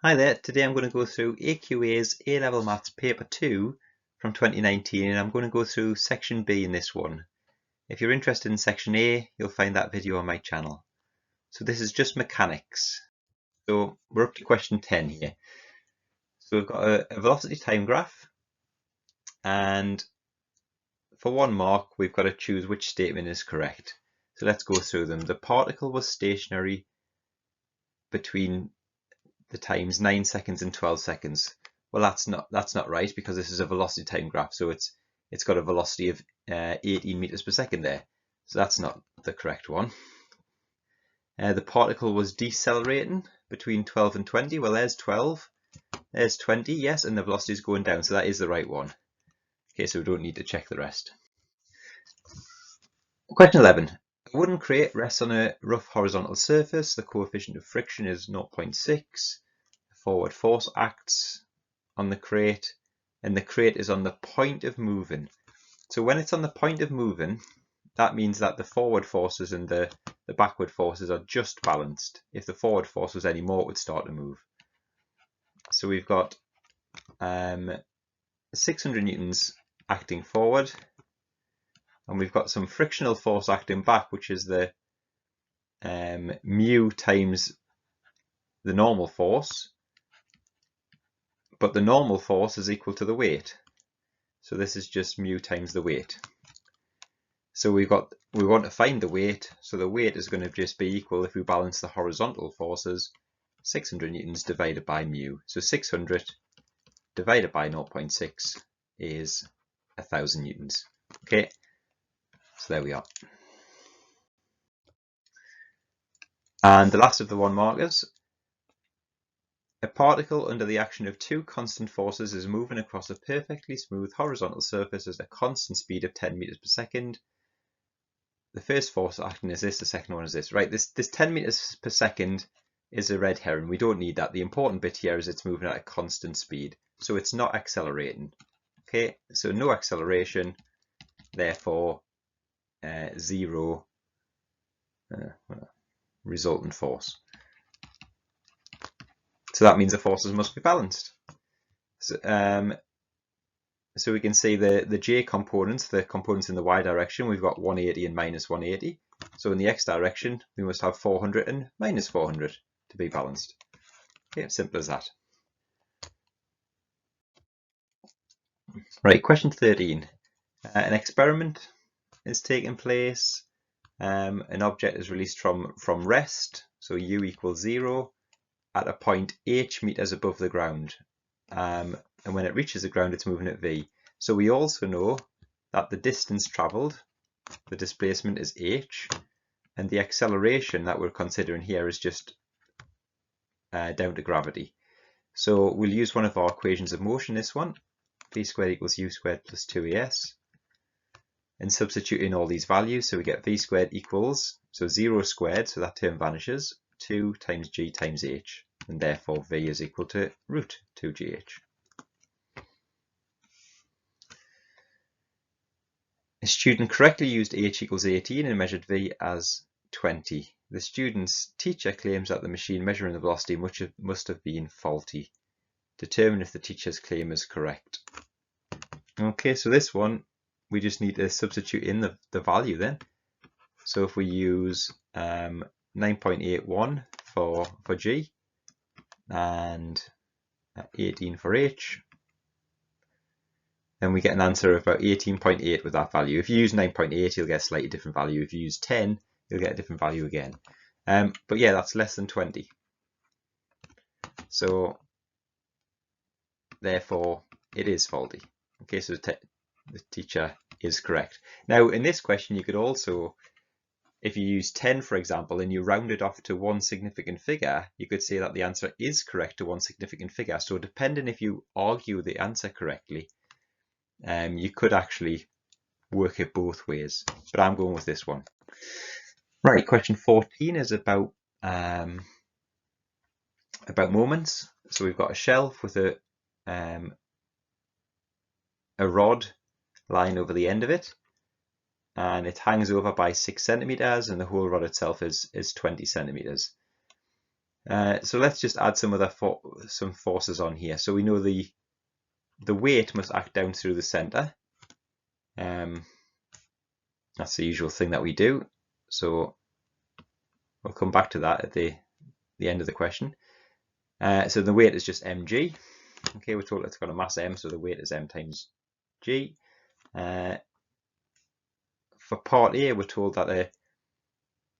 Hi there, today I'm going to go through AQA's A-Level Maths Paper 2 from 2019 and I'm going to go through Section B in this one. If you're interested in Section A, you'll find that video on my channel. So this is just mechanics. So we're up to question 10 here. So we've got a velocity time graph, and for 1 mark we've got to choose which statement is correct. So let's go through them. The particle was stationary between the times 9 seconds and 12 seconds. Well, that's not right, because this is a velocity time graph, so it's got a velocity of 18 meters per second there. So that's not the correct one. The particle was decelerating between 12 and 20. Well, there's 12, there's 20, yes, and the velocity is going down, so that is the right one. Okay, so we don't need to check the rest. Question 11. A wooden crate rests on a rough horizontal surface. The coefficient of friction is 0.6. The forward force acts on the crate, and the crate is on the point of moving. So when it's on the point of moving, that means that the forward forces and the backward forces are just balanced. If the forward force was any more, it would start to move. So we've got 600 newtons acting forward, and we've got some frictional force acting back, which is the mu times the normal force, but the normal force is equal to the weight. So this is just mu times the weight. So we want to find the weight, so the weight is going to just be equal, if we balance the horizontal forces, 600 newtons divided by mu. So 600 divided by 0.6 is 1000 newtons. Okay, so there we are. And the last of the 1 markers. A particle under the action of 2 constant forces is moving across a perfectly smooth horizontal surface at a constant speed of 10 meters per second. The first force acting is this, the second one is this. Right, this 10 meters per second is a red herring. We don't need that. The important bit here is it's moving at a constant speed, so it's not accelerating. Okay, so no acceleration, therefore 0 resultant force. So that means the forces must be balanced. So we can see the J components, the components in the Y direction, we've got 180 and minus 180. So in the X direction, we must have 400 and minus 400 to be balanced. Okay, simple as that. Right, question 13. An experiment is taking place. An object is released from rest, so U equals 0, at a point h meters above the ground. And when it reaches the ground, it's moving at v. So we also know that the distance travelled, the displacement is h, and the acceleration that we're considering here is just down to gravity. So we'll use one of our equations of motion, this one, v squared equals u squared plus 2as, and substitute in all these values. So we get v squared equals, so 0 squared, so that term vanishes, 2 times g times h, and therefore v is equal to root 2gh. A student correctly used h equals 18 and measured v as 20. The student's teacher claims that the machine measuring the velocity must have been faulty. Determine if the teacher's claim is correct. Okay, so this one, we just need to substitute in the value then. So if we use 9.81 for g and 18 for h, then we get an answer of about 18.8 with that value. If you use 9.8, you'll get a slightly different value. If you use 10, you'll get a different value again. But yeah, that's less than 20. So therefore, it is faulty. Okay, so the teacher is correct. Now, in this question, you could also, if you use 10, for example, and you round it off to one significant figure, you could say that the answer is correct to one significant figure. So depending if you argue the answer correctly, you could actually work it both ways, but I'm going with this one. Right, question 14 is about moments. So we've got a shelf with a rod lying over the end of it, and it hangs over by 6 centimeters, and the whole rod itself is 20 centimeters. So let's just add some other some forces on here. So we know the weight must act down through the center. That's the usual thing that we do. So we'll come back to that at the end of the question. So the weight is just mg. Okay, we're told it's got a mass m, so the weight is m times g. For part A, we're told that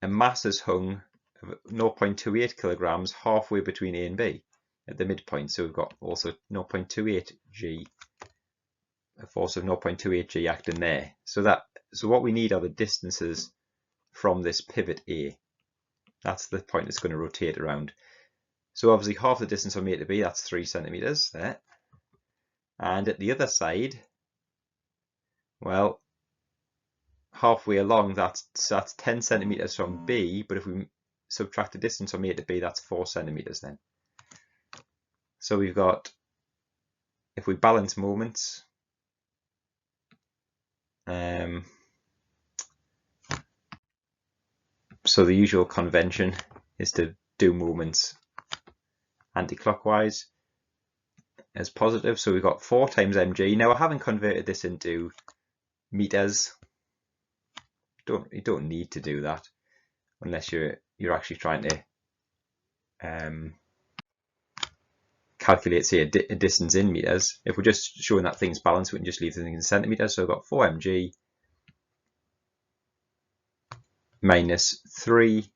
a mass is hung of 0.28 kilograms halfway between A and B at the midpoint. So we've got also 0.28 g, a force of 0.28 g acting there. So what we need are the distances from this pivot A. That's the point it's going to rotate around. So obviously half the distance from A to B, that's 3 centimeters there. And at the other side, well, halfway along, that's 10 centimeters from B, but if we subtract the distance from A to B, that's 4 centimeters then. So we've got, if we balance moments, so the usual convention is to do moments anti-clockwise as positive. So we've got 4 times mg. Now I haven't converted this into meters. You don't need to do that unless you're actually trying to calculate, say, a distance in meters. If we're just showing that thing's balanced, we can just leave the thing in centimeters. So I've got 4 mg minus 3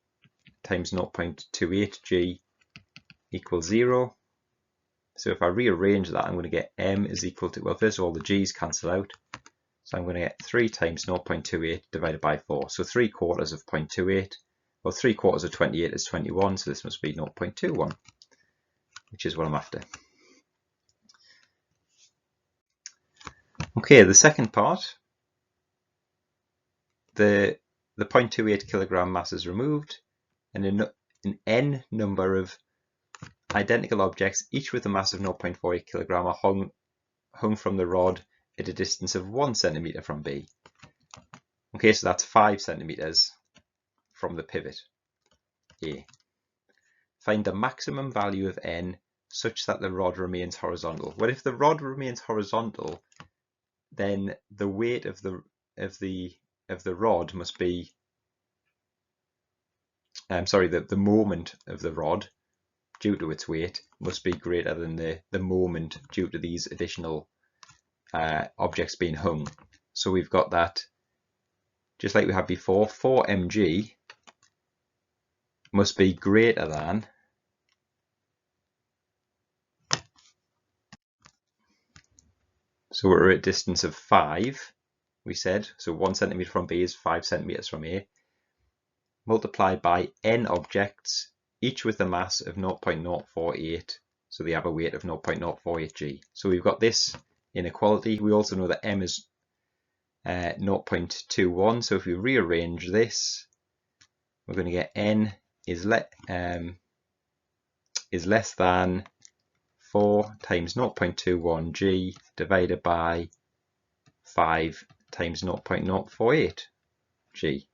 times 0.28 g equals 0. So if I rearrange that, I'm going to get m is equal to, well, first of all, the g's cancel out. So I'm going to get 3 times 0.28 divided by 4. So 3/4 of 0.28, well, 3/4 of 28 is 21, so this must be 0.21, which is what I'm after. Okay, the second part, the 0.28 kilogram mass is removed, and an n number of identical objects, each with a mass of 0.48 kilogram, are hung from the rod at a distance of 1 centimeter from B. Okay, so that's 5 centimeters from the pivot A. Find the maximum value of n such that the rod remains horizontal. Well, if the rod remains horizontal, then the weight of the rod must be, the moment of the rod due to its weight must be greater than the moment due to these additional objects being hung. So we've got that, just like we had before, 4 mg must be greater than so we're at a distance of 5, we said, so 1 centimeter from B is 5 centimeters from A, multiplied by n objects, each with a mass of 0.048, so they have a weight of 0.048 g. So we've got this inequality. We also know that m is 0.21, so if we rearrange this, we're going to get n is less than 4 times 0.21 g divided by 5 times 0.048 g.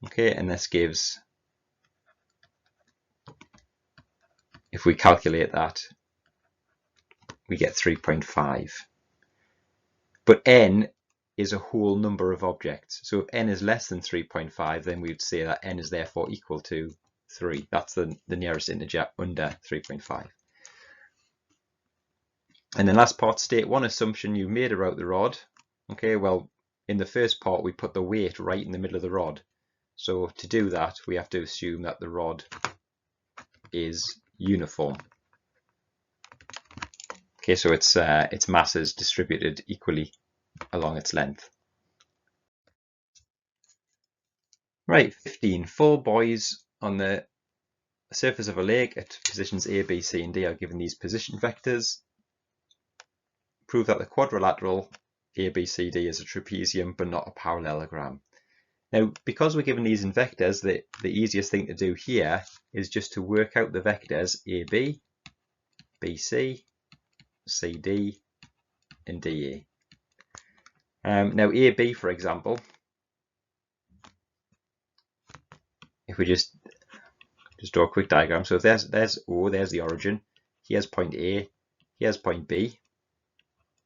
Okay, and this gives, if we calculate that, we get 3.5. But n is a whole number of objects. So if n is less than 3.5, then we would say that n is therefore equal to 3. That's the nearest integer under 3.5. And then last part, state one assumption you made about the rod. Okay, well, in the first part, we put the weight right in the middle of the rod. So to do that, we have to assume that the rod is uniform. Okay, so its mass is distributed equally along its length. Right, 15. 4 boys on the surface of a lake at positions A, B, C, and D are given these position vectors. Prove that the quadrilateral ABCD is a trapezium but not a parallelogram. Now, because we're given these in vectors, the easiest thing to do here is just to work out the vectors AB, BC, CD, and DE. Now, AB, for example, if we just just draw a quick diagram. So if there's O, there's the origin. Here's point A, here's point B.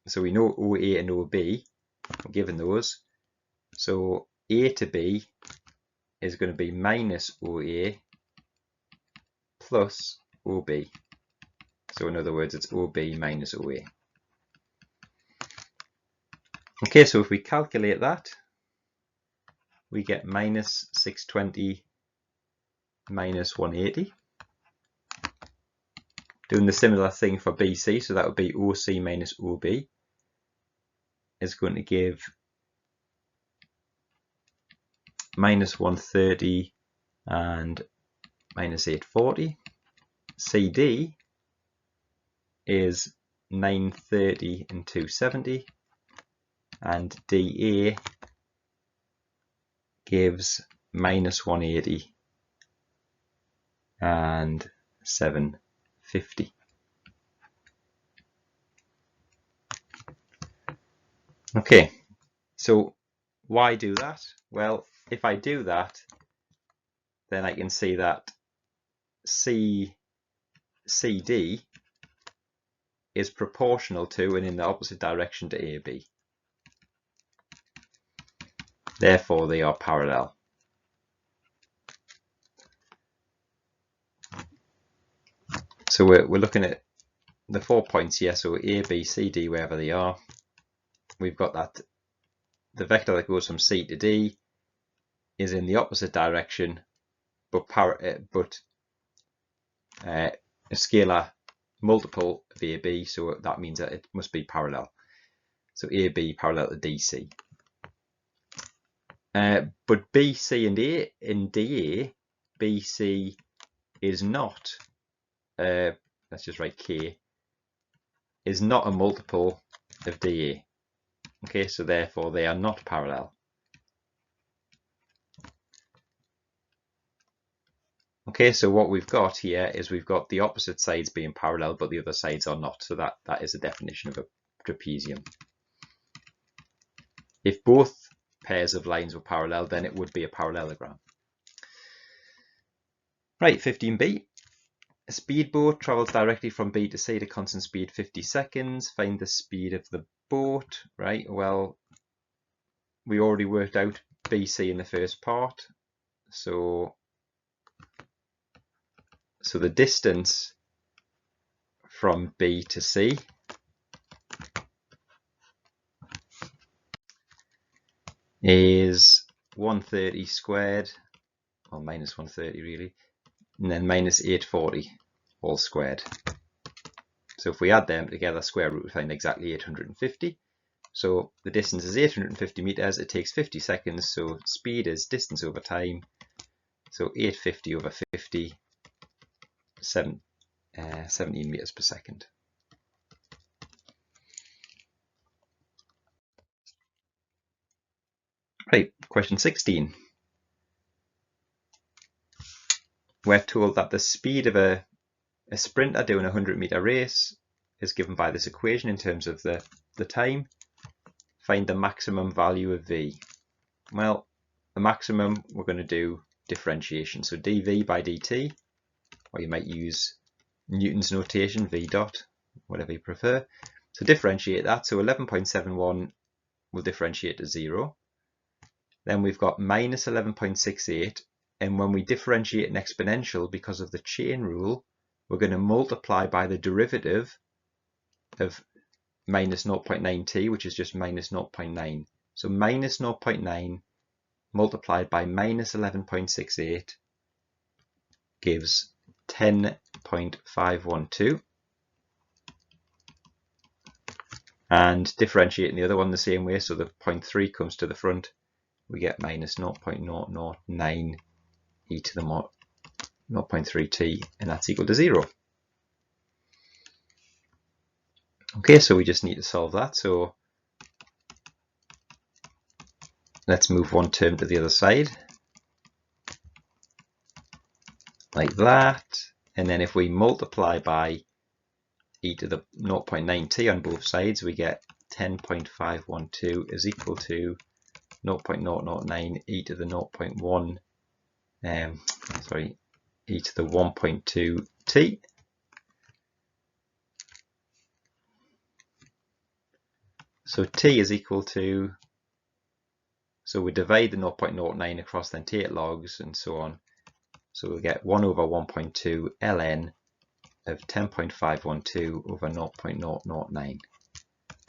So we know OA and OB, we're given those. So A to B is going to be minus OA plus OB. So in other words, it's OB minus OA. Okay, so if we calculate that, we get minus 620 minus 180. Doing the similar thing for BC, so that would be OC minus OB is going to give minus 130 and minus 840. CD is 930 and 270. And DA gives minus 180 and 750. Okay, so why do that? Well, if I do that, then I can see that CD is proportional to and in the opposite direction to AB. Therefore, they are parallel. So we're looking at the 4 points here. So A, B, C, D, wherever they are. We've got that the vector that goes from C to D is in the opposite direction, but a scalar multiple of AB. So that means that it must be parallel. So AB parallel to DC. But BC and A in DA, BC is not, let's just write K, is not a multiple of DA. Okay, so therefore they are not parallel. Okay, so what we've got here is we've got the opposite sides being parallel, but the other sides are not. So that is a definition of a trapezium. If both pairs of lines were parallel, then it would be a parallelogram. Right, 15b. A speedboat travels directly from B to C at a constant speed 50 seconds. Find the speed of the boat. Right, well, we already worked out BC in the first part. So the distance from B to C is 130 squared, or minus 130 really, and then minus 840 all squared. So if we add them together, square root, we find exactly 850. So the distance is 850 meters. It takes 50 seconds. So speed is distance over time. So 850 over 50, 17 meters per second. Right, question 16. We're told that the speed of a sprinter doing a 100-meter race is given by this equation in terms of the time. Find the maximum value of V. Well, the maximum, we're going to do differentiation. So dV by dt, or you might use Newton's notation, V dot, whatever you prefer. So differentiate that. So 11.71 will differentiate to 0. Then we've got minus 11.68. And when we differentiate an exponential, because of the chain rule, we're going to multiply by the derivative of minus 0.9t, which is just minus 0.9. So minus 0.9 multiplied by minus 11.68 gives 10.512. And differentiating the other one the same way, so the 0.3 comes to the front, we get minus 0.009 e to the 0.3t, and that's equal to 0. Okay, so we just need to solve that. So let's move one term to the other side, like that. And then if we multiply by e to the 0.9t on both sides, we get 10.512 is equal to 0.009 e to the 0.1, e to the 1.2 t. So t is equal to, so we divide the 0.09 across then take logs and so on. So we'll get 1 over 1.2 ln of 10.512 over 0.009.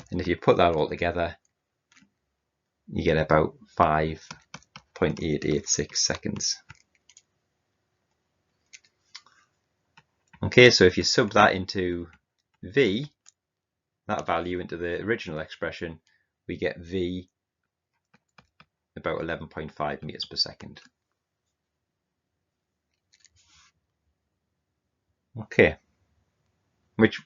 And if you put that all together, you get about 5.886 seconds. Okay, so if you sub that into v, that value into the original expression, we get v about 11.5 meters per second. Okay, which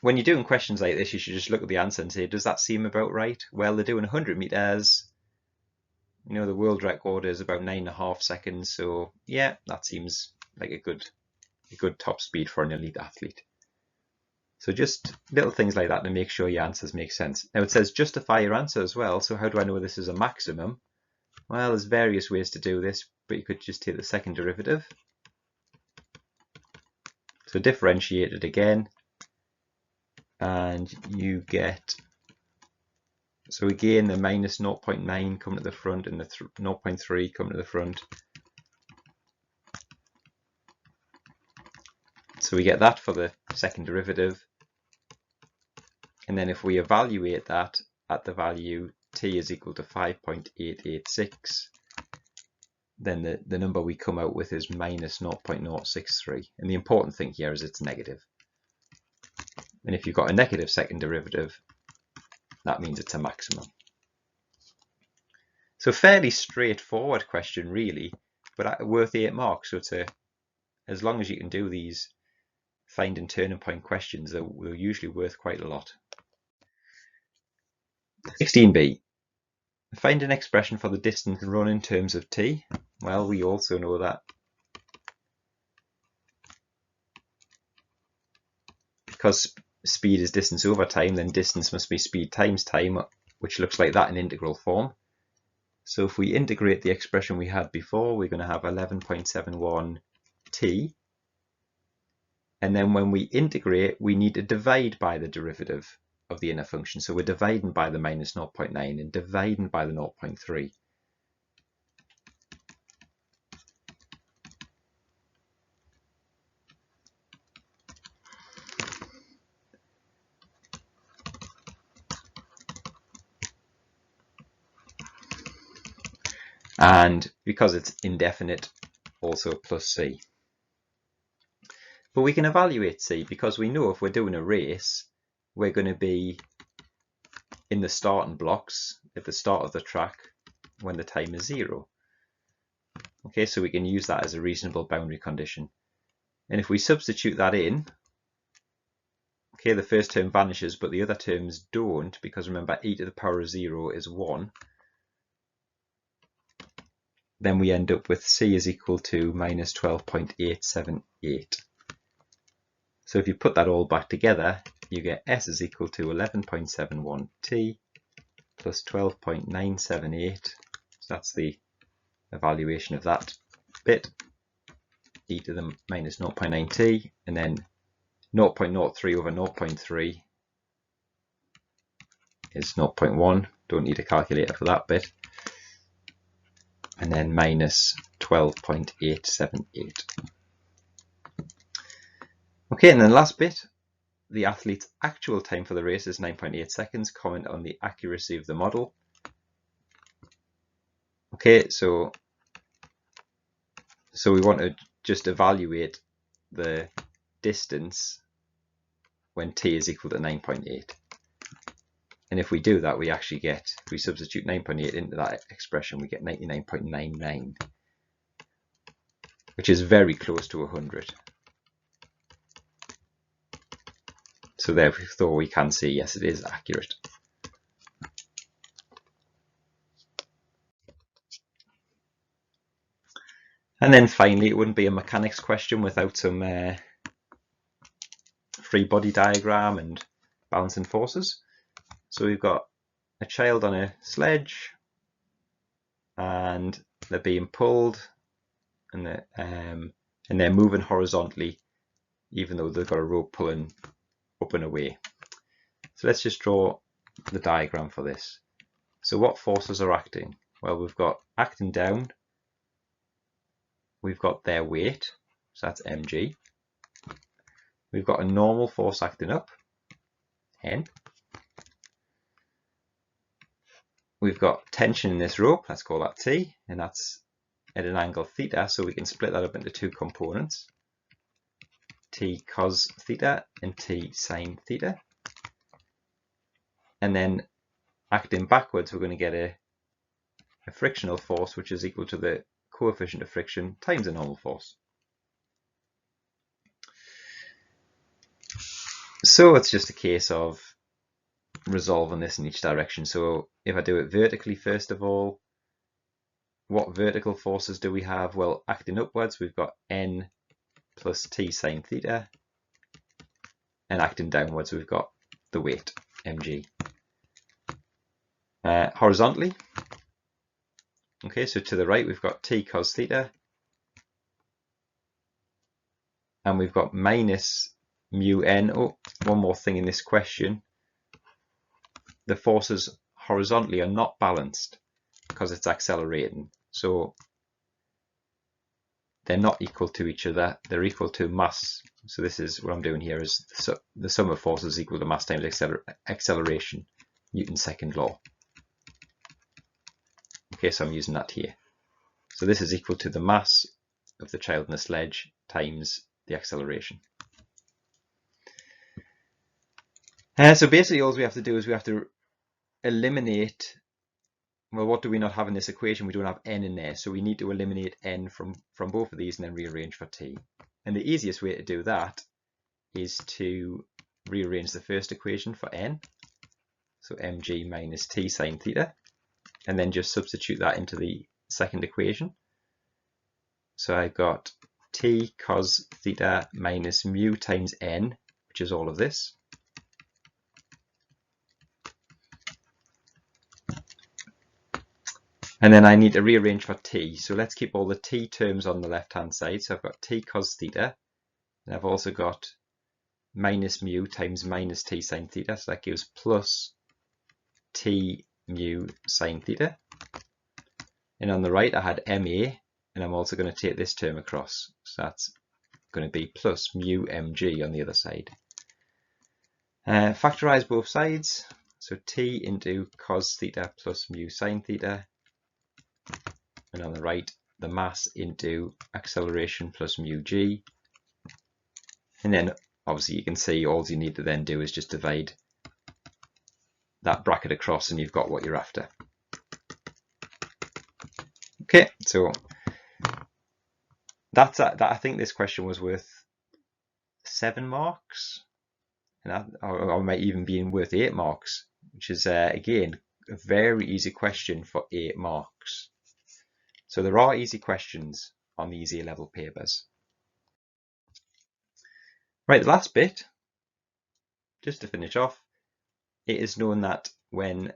when you're doing questions like this, you should just look at the answer and say, does that seem about right? Well, they're doing 100 meters. You know, the world record is about 9.5 seconds. So yeah, that seems like a good top speed for an elite athlete. So just little things like that to make sure your answers make sense. Now it says justify your answer as well. So how do I know this is a maximum? Well, there's various ways to do this, but you could just take the second derivative. So differentiate it again, and you get, so again the minus 0.9 come to the front and the 0.3 come to the front. So we get that for the second derivative. And then if we evaluate that at the value t is equal to 5.886, then the number we come out with is minus 0.063. And the important thing here is it's negative. And if you've got a negative second derivative, that means it's a maximum. So fairly straightforward question really, but worth 8 marks. So it's as long as you can do these finding turning point questions, they're usually worth quite a lot. 16b. Find an expression for the distance run in terms of t. Well, we also know that because speed is distance over time, then distance must be speed times time, which looks like that in integral form. So if we integrate the expression we had before, we're going to have 11.71 t. And then when we integrate, we need to divide by the derivative of the inner function. So we're dividing by the minus 0.9 and dividing by the 0.3. And because it's indefinite, also plus c. But we can evaluate c because we know if we're doing a race, we're going to be in the starting blocks at the start of the track when the time is 0. Okay, so we can use that as a reasonable boundary condition. And if we substitute that in, okay, the first term vanishes, but the other terms don't, because remember e to the power of 0 is 1. Then we end up with c is equal to minus 12.878. So if you put that all back together, you get s is equal to 11.71 t plus 12.978. So that's the evaluation of that bit, e to the minus 0.9 t, and then 0.03 over 0.3 is 0.1. Don't need a calculator for that bit. And then minus 12.878. Okay, and then last bit, the athlete's actual time for the race is 9.8 seconds. Comment on the accuracy of the model. Okay, so we want to just evaluate the distance when t is equal to 9.8. And if we do that, we actually get, if we substitute 9.8 into that expression, we get 99.99, which is very close to 100. So therefore we can say, yes, it is accurate. And then finally, it wouldn't be a mechanics question without some free body diagram and balancing forces. So we've got a child on a sledge and they're being pulled and they're moving horizontally, even though they've got a rope pulling up and away. So let's just draw the diagram for this. So what forces are acting? Well, we've got acting down, we've got their weight, so that's mg. We've got a normal force acting up, N. We've got tension in this rope, let's call that T, and that's at an angle theta, so we can split that up into two components, T cos theta and T sin theta. And then acting backwards, we're going to get a frictional force which is equal to the coefficient of friction times the normal force. So it's just a case of resolving this in each direction. So if I do it vertically, first of all, what vertical forces do we have? Well, acting upwards, we've got N plus T sin theta, and acting downwards, we've got the weight, mg. Horizontally, okay, so to the right, we've got T cos theta, and we've got minus mu n. Oh, one more thing in this question. The forces horizontally are not balanced because it's accelerating. So they're not equal to each other, they're equal to mass. So this is what I'm doing here, is the sum of forces equal to mass times acceleration, Newton's second law. Okay, so I'm using that here. So this is equal to the mass of the child in the sledge times the acceleration. So basically all we have to do is we have to eliminate, well, what do we not have in this equation? We don't have n in there, so we need to eliminate n from both of these and then rearrange for t. And the easiest way to do that is to rearrange the first equation for n, so mg minus t sin theta, and then just substitute that into the second equation. So I've got t cos theta minus mu times n, which is all of this. And then I need to rearrange for t. So let's keep all the t terms on the left-hand side. So I've got t cos theta, and I've also got minus mu times minus t sin theta. So that gives plus t mu sin theta. And on the right, I had ma, and I'm also going to take this term across. So that's going to be plus mu mg on the other side. Factorize both sides. So t into cos theta plus mu sin theta. And on the right, the mass into acceleration plus mu g. And then obviously you can see all you need to then do is just divide that bracket across and you've got what you're after. Okay, so I think this question was worth 7 marks, and or might even be worth 8 marks, which is again a very easy question for 8 marks. So there are easy questions on these A-level papers. Right, the last bit, just to finish off, it is known that when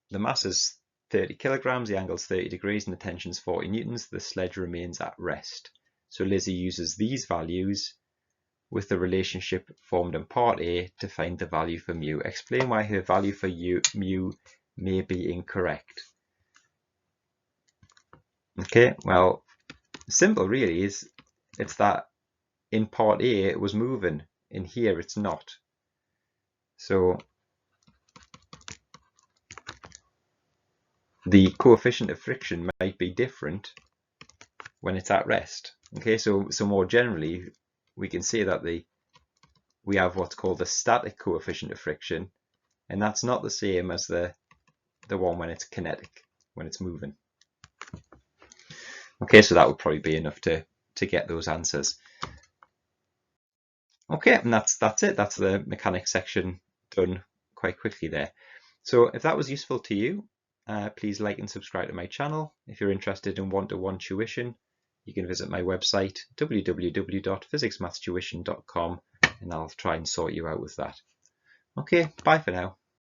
the mass is 30 kilograms, the angle is 30 degrees, and the tension is 40 newtons, the sledge remains at rest. So Lizzie uses these values with the relationship formed in part A to find the value for mu. Explain why her value for mu may be incorrect. Okay, well, simple really is, it's that in part A it was moving, in here it's not. So the coefficient of friction might be different when it's at rest. Okay, so more generally we can say that we have what's called the static coefficient of friction, and that's not the same as the one when it's kinetic, when it's moving. Okay, so that would probably be enough to get those answers. Okay, and that's it. That's the mechanics section done quite quickly there. So if that was useful to you, please like and subscribe to my channel. If you're interested in one-to-one tuition, you can visit my website www.physicsmathstuition.com, and I'll try and sort you out with that. Okay, bye for now.